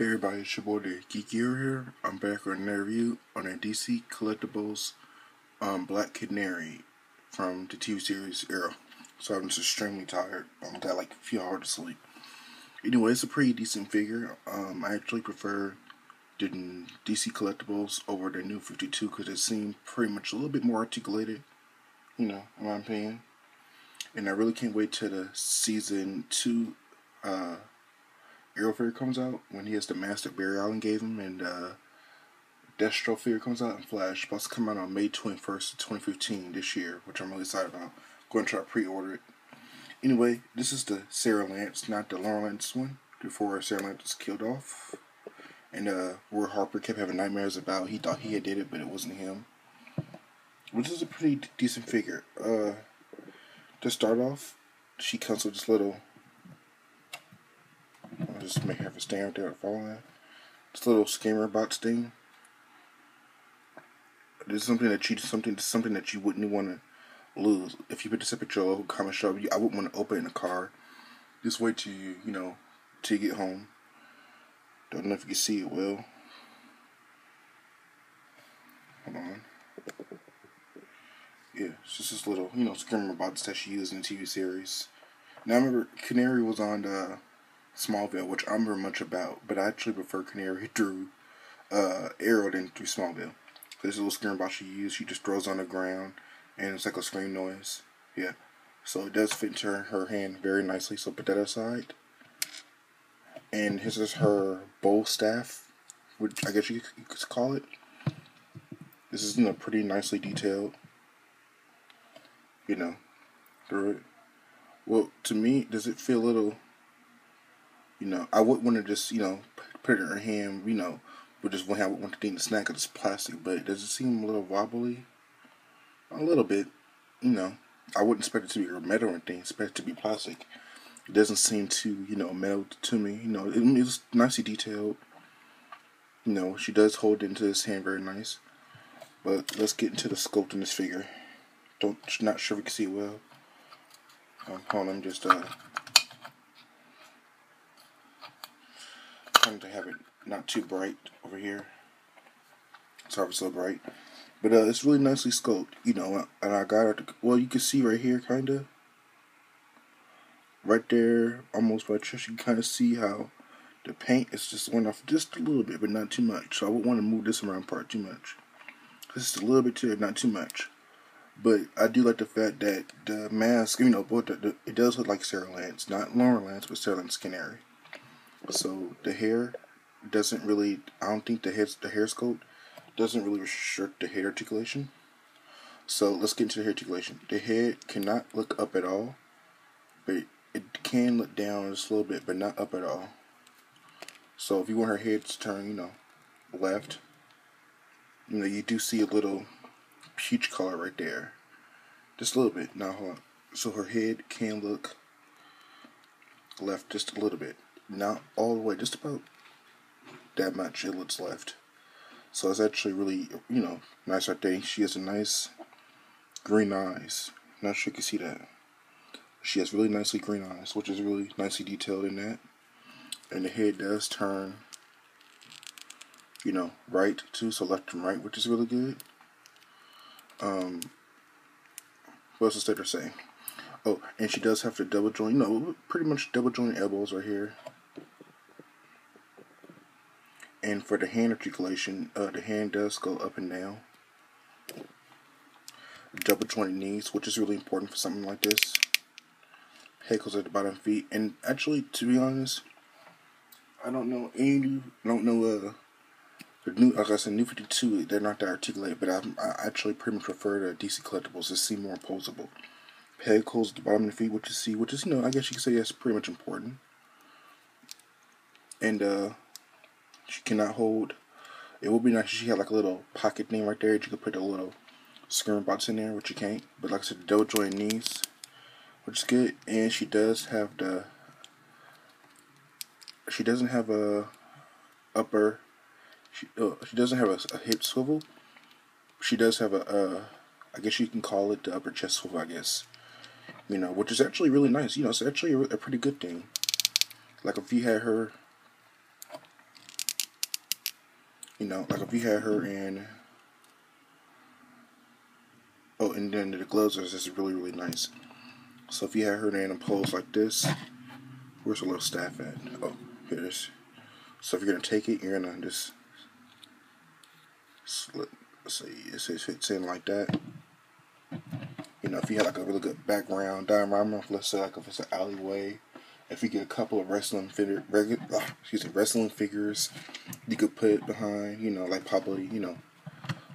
Hey everybody, it's your boy the Geeky here. I'm back with another review on a DC Collectibles Black Canary from the TV series Arrow. So I'm just extremely tired. I got like a few hours of sleep. Anyway, it's a pretty decent figure. I actually prefer the DC Collectibles over the New 52 because it seemed pretty much a little bit more articulated, in my opinion. And I really can't wait till the season 2 Arrow figure comes out, when he has the mask that Barry Allen gave him, and Destro figure comes out, and Flash. Supposed to come out on May 21st, 2015 this year, which I'm really excited about. Going to try to pre-order it. Anyway, this is the Sarah Lance, not the Laura Lance one, before Sarah Lance was killed off. And where Harper kept having nightmares about, he thought he had did it, but it wasn't him. Which is a pretty decent figure. To start off, she comes with this little, I'll just make her have a stand right there to follow that. This little scammer box thing. This is something that you wouldn't want to lose. If you put this up at your local comic shop, I wouldn't want to open it in the car. Just wait till till you get home. Don't know if you can see it well. Hold on. Yeah, it's just this little, scammer box that she used in the TV series. Now I remember Canary was on Smallville, which I'm very much about, but I actually prefer Canary through Arrow than through Smallville. This little screen box she used, she just throws on the ground, and it's like a scream noise. Yeah, so it does fit into her hand very nicely. So put that aside, and this is her bowl staff, which I guess you could call it. This is pretty nicely detailed. Through it. Well, to me, does it feel a little? I wouldn't want to just, put it in her hand, with just one hand, I would want the thing to snack because it's plastic, but does it seem a little wobbly? A little bit, I wouldn't expect it to be metal or anything, expect it to be plastic. It doesn't seem too, metal to me, it's nicely detailed. She does hold it into this hand very nice. But let's get into the sculpt in this figure. Not sure if we can see it well. Hold on, just, trying to have it not too bright over here. Sorry it's so bright. But it's really nicely sculpted, and I got it, well, you can see right here, kinda. Right there, almost by chest, you can kinda see how the paint is just went off just a little bit, but not too much. So I wouldn't want to move this around part too much. Just a little bit too, not too much. But I do like the fact that the mask, it does look like Sarah Lance. Not Laura Lance, but Sarah Lance Canary. So the hair doesn't really, I don't think the hair sculpt doesn't really restrict the head articulation. So let's get into the hair articulation. The head cannot look up at all, but it can look down just a little bit, but not up at all. So if you want her head to turn, left, you do see a little peach color right there. Just a little bit. Now hold on. So her head can look left just a little bit. Not all the way, just about that much it looks left. So it's actually really, nice right there. She has a nice green eyes. Not sure you can see that. She has really nicely green eyes, which is really nicely detailed in that. And the head does turn, right too, so left and right, which is really good. What else did I say? Oh, and she does have to double joint, pretty much double joint elbows right here. And for the hand articulation, the hand does go up and down. Double jointed knees, which is really important for something like this. Head goes at the bottom feet, and actually, to be honest, I don't know the new, like I said, New 52. They're not that articulated, but I actually pretty much prefer the DC Collectibles. They seem more posable. Head goes at the bottom of the feet, which is I guess you could say that's pretty much important. And she cannot hold. It would be nice if she had like a little pocket thing right there that you could put a little skirting box in there, which you can't. But like I said, the double joint knees, which is good. And she does have she doesn't have a upper. She doesn't have a hip swivel. She does have I guess you can call it the upper chest swivel, I guess. Which is actually really nice. It's actually a pretty good thing. Like if you had her You know, like if you had her in, oh, and then the gloves are just really, really nice. So if you had her in a pose like this, where's the little staff at? Oh, here it is. So if you're gonna take it, you're gonna just slip. See, it fits in like that. You know, if you had like a really good background diorama, let's say like if it's an alleyway, if you get a couple of wrestling figures, you could put it behind. You know, like probably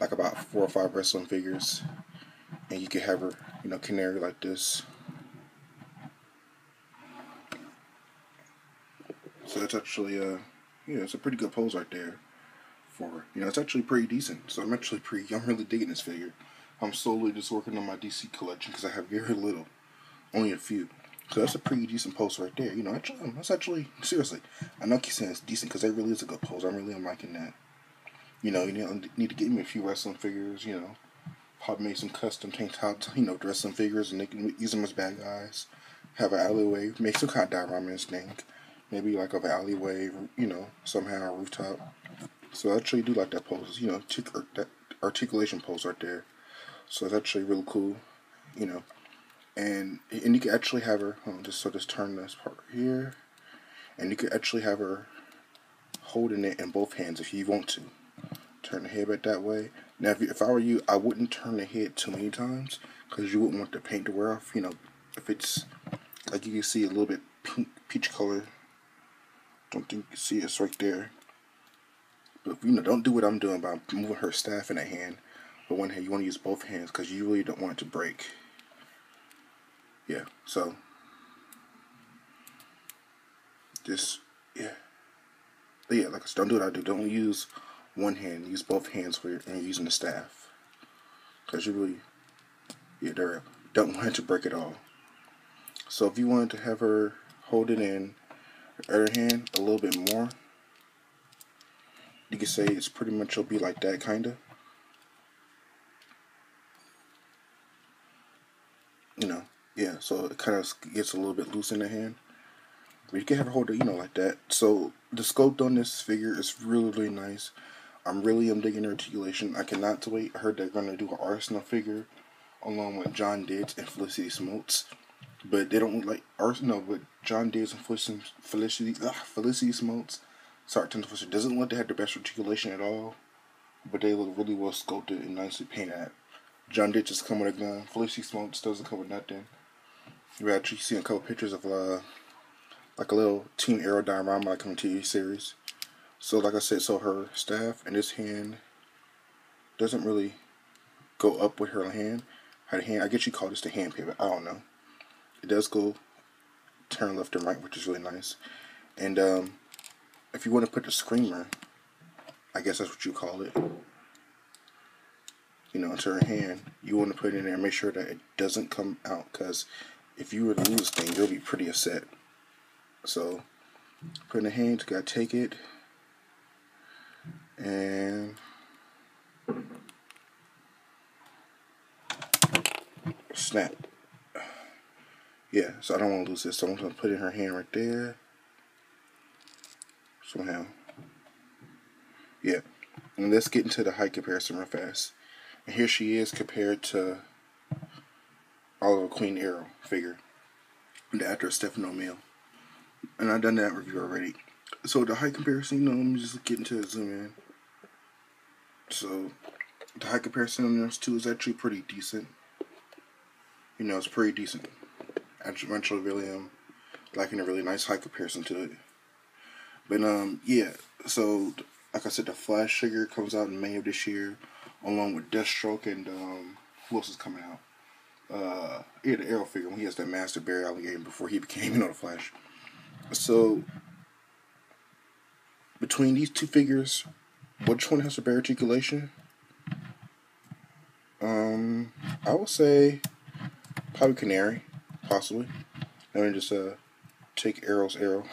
like about 4 or 5 wrestling figures, and you could have her, canary like this. So that's actually it's a pretty good pose right there. It's actually pretty decent. So I'm really digging this figure. I'm slowly just working on my DC collection because I have very little, only a few. So that's a pretty decent pose right there. That's actually seriously. I know I keep saying it's decent because it really is a good pose. I really am liking that. You need to get me a few wrestling figures. Probably make some custom tank tops. Wrestling figures, and they can use them as bad guys. Have an alleyway, make some kind of diorama thing. Maybe like of an alleyway, somehow a rooftop. So I actually do like that pose, that articulation pose right there. So it's actually really cool, and you can actually have her, just turn this part here, and you could actually have her holding it in both hands if you want to. Turn the head back that way. Now, if I were you, I wouldn't turn the head too many times because you wouldn't want the paint to wear off. If it's like you can see a little bit pink, peach color. Don't think you can see it's right there. But don't do what I'm doing by moving her staff in a hand. But one hand, you want to use both hands because you really don't want it to break. Yeah, so just But yeah, like I said, don't do what I do. Don't use one hand. Use both hands when you're using the staff, because you really, don't want it to break at all. So if you wanted to have her hold it in her other hand a little bit more, you could say it's pretty much will be like that, kinda. Yeah. So it kind of gets a little bit loose in the hand. But you can have her hold it, like that. So the sculpt on this figure is really, really nice. I'm digging the articulation. I cannot wait. I heard they're gonna do an Arsenal figure along with John Diggs and Felicity Smotes. But they don't look like Arsenal, but John Diggs and Felicity Smotes. Sorry, Felicity doesn't look like they have the best articulation at all. But they look really well sculpted and nicely painted. John Diggs just come with a gun. Felicity Smotes doesn't come with nothing. You're actually seeing a couple pictures of like a little Team Arrow diorama like on the TV series. So like I said, so her staff and this hand doesn't really go up with her hand. Her hand, I guess you call this the hand pivot. I don't know. It does go turn left and right, which is really nice. And if you want to put the screamer, I guess that's what you call it, into her hand, you want to put it in there and make sure that it doesn't come out, because if you were to lose this thing, you'll be pretty upset. So, put in the hand, you gotta take it, and snap. Yeah, so I don't want to lose this, so I'm going to put it in her hand right there. Somehow. Yeah. And let's get into the height comparison real fast. And here she is compared to Oliver Queen Arrow figure, the actor Stephen O'Meal. And I've done that review already. So the height comparison, let me just get into it, zoom in. So the height comparison on those two is actually pretty decent. It's pretty decent. Actually really liking a really nice height comparison to it. But yeah, so like I said, the Flash figure comes out in May of this year, along with Deathstroke and who else is coming out? The Arrow figure when he has that master Barry Allen game before he became the Flash. So between these two figures, which one has a better articulation? I would say probably Canary, possibly. Let me just take Arrow's arrow.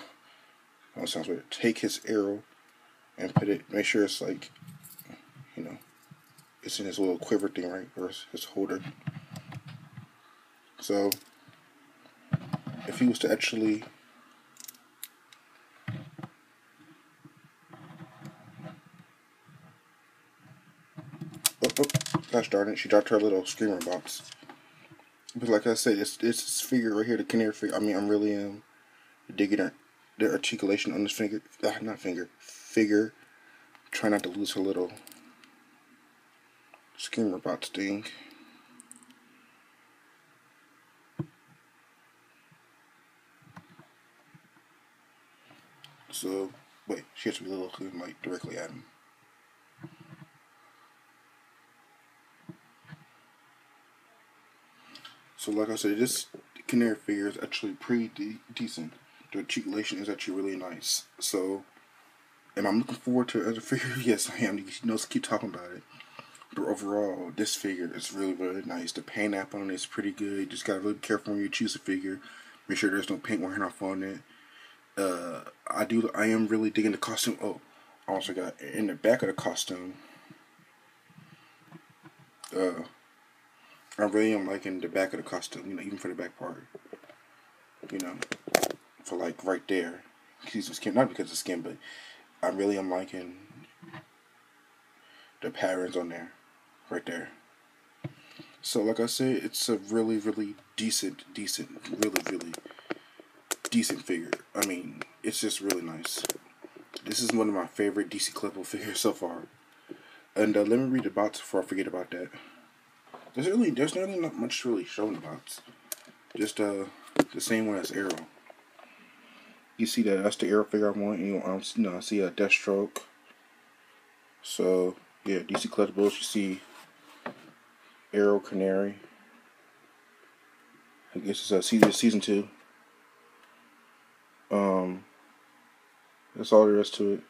Oh, it sounds weird. Take his arrow and put it. Make sure it's like, it's in his little quiver thing, right, or his holder. So if he was to actually Oh, gosh darn it, she dropped her little screamer box. But like I said, it's this figure right here, the canary figure. I mean, I'm really digging the articulation on this figure. Try not to lose her little screamer box thing. So, wait, she has to be looking like directly at him. So, like I said, this canary figure is actually pretty decent. The articulation is actually really nice. So, am I looking forward to other figures? Yes, I am. You know, let's keep talking about it. But overall, this figure is really, really nice. The paint app on it is pretty good. You just gotta be really careful when you choose a figure. Make sure there's no paint wearing off on it. I am really digging the costume. Oh, I also got in the back of the costume. I really am liking the back of the costume. You know, even for the back part. You know, for like right there. Excuse the skin, not because of skin, but I really am liking the patterns on there, right there. So, like I said, it's a really, really decent, really decent figure. I mean, it's just really nice. This is one of my favorite DC collectible figures so far. And let me read the box before I forget about that. There's really not much really shown about. Just the same one as Arrow. You see that's the Arrow figure I want. I see a Deathstroke. So yeah, DC collectibles. You see Arrow, Canary. I guess it's season 2. That's all there is to it.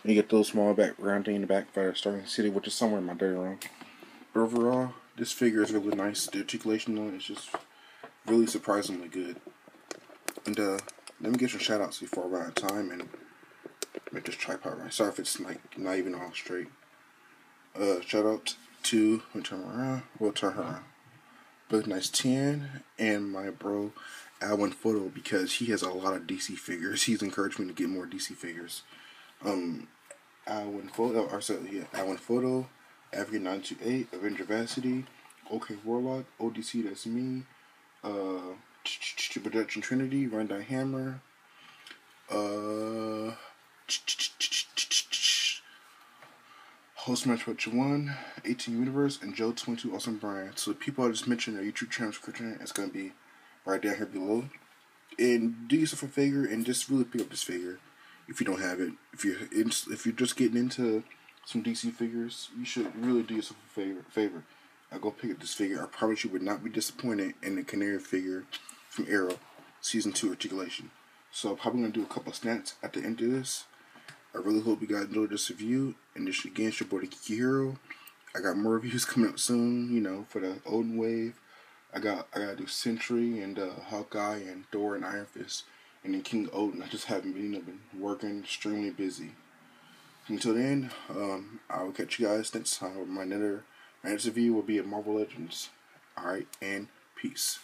And you get those small background thing in the back for starting city, which is somewhere in my diary room. But overall, this figure is really nice. The articulation on it is just really surprisingly good. And let me get some shout outs before I run out of time and make this tripod right. Sorry if it's like not even all straight. Shout out to we'll turn her around. But Nice 10 and my bro Alwin Photo, because he has a lot of DC figures. He's encouraged me to get more DC figures. Alwin Photo, African 928, Avenger Vacity, OK Warlock, ODC, that's me, Production Trinity, Rundown Hammer, Host Match What You Won, 18 Universe, and Joe 22 Awesome Brian. So the people I just mentioned, their YouTube channel description is going to be right down here below. And do yourself a favor and just really pick up this figure if you don't have it. If you're just getting into some DC figures, you should really do yourself a favor. Go pick up this figure. I promise you would not be disappointed in the Canary figure from Arrow Season 2 Articulation. So I'm probably going to do a couple of snaps at the end of this. I really hope you guys enjoyed this review. And this again is your boy the Kiki Hero. I got more reviews coming up soon, you know, for the Odin Wave. I gotta do Sentry and Hawkeye and Thor and Iron Fist. And then King Odin. I just haven't been working extremely busy. Until then, I will catch you guys next time. My next review will be at Marvel Legends. Alright, and peace.